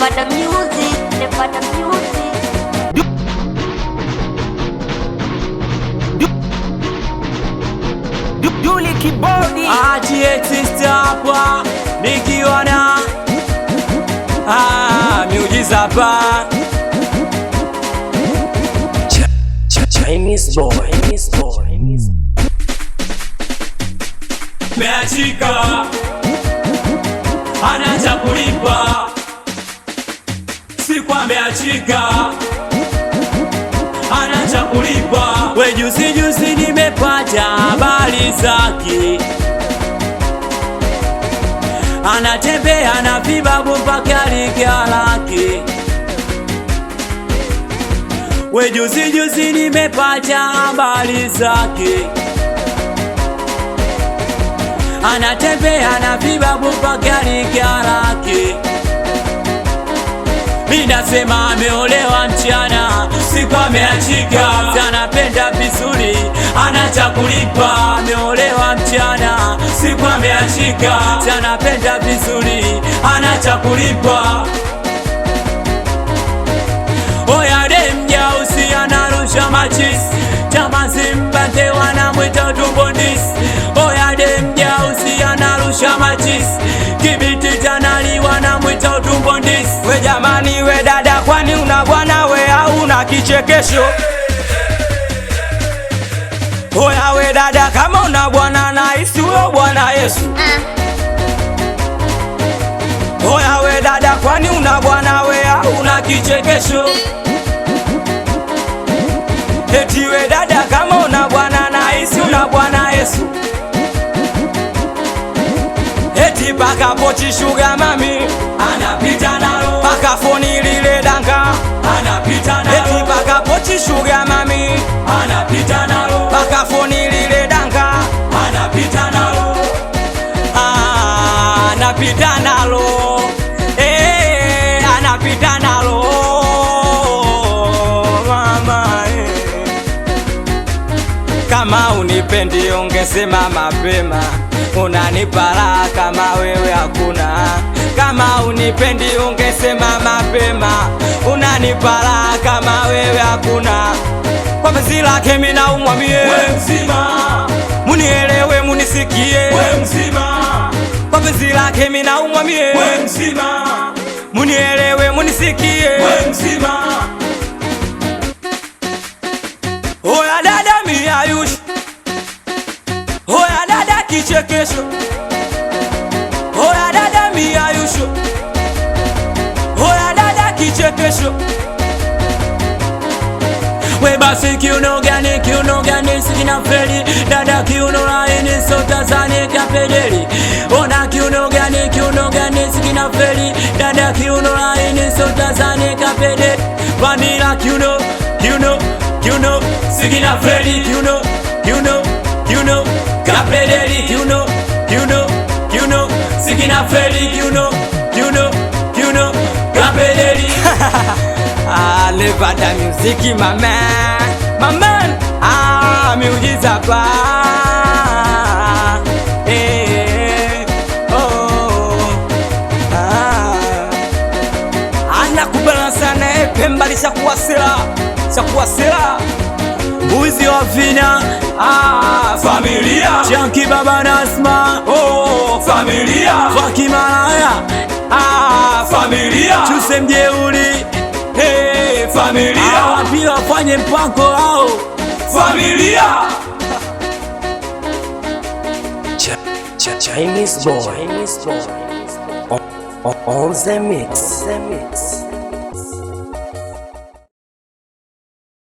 Nepata music, nepata music. Duli kibodi exist hapa nikiwa na miujiza hapa Chinese boy. meachika anacha kulipa si kwa meachika anacha kulipa. We juzi nimepata habari zake, anatembea na vibabu mpaka liga lake. We juzi nimepata habari zake, anatembea na vibabu mpaka liga lake. Minasema ameolewa mchana, siku ameachika, anapenda vizuri, anacha kulipa. Ameolewa mchana, siku ameachika, anapenda vizuri, anacha kulipa. Oya demja usi anarusha machisi, chama zimbate wanamwita utumbondisi. Oya demja usi anarusha machisi, kibiti tanali wanamwita utumbondisi. We jamani we dada, kwani una bwana we au una kichekesho? Oya we dada, kama una bwana na isi huyo Bwana Yesu. Oya we dada, kwani una bwana we au una kichekesho? Eti we dada, kama una bwana na isi una Bwana Yesu. Eti paka pochi sugar mami anapita nalo, paka foni lile danga anapita nalo. Eti paka pochi sugar mami anapita nalo, paka foni lile danga anapita nalo. Anapita nalo, anapita nalo mama. Kama unipendi ungesema mapema, unanipa raha kama wewe hakuna. Kama unipendi ungesema mapema, unanipa raha kama wewe hakuna. Kwa penzi lake mimi naumwa mie, We mzima, munielewe munisikie, we mzima, kwa penzi lake mimi naumwa mie, we mzima, munielewe munisikie, we mzima. Oya dada miayushi, oya dada kichekesho, oya dada miayusho, oya dada kichekesho. We basi kiuno gani sikina feli, dada kiuno laini sota zane kapedeli. Ona kiuno gani sikina feli, dada kiuno laini sota zane kapedeli. Vanilla kiuno sikina feli, kiuno kapedeli. Kiuno sikina feli, kiuno kapedeli. Nepata music maman, miujiza pa. Anakubala sana Pemba lishakuwa sela, Mbuzi wa Vina, familia Chanki baba Nasma, familia Fakimalaya, familia Chuse mjeuli, familia wapi wafanye mpango hao, familia. Chinese boy on the mix.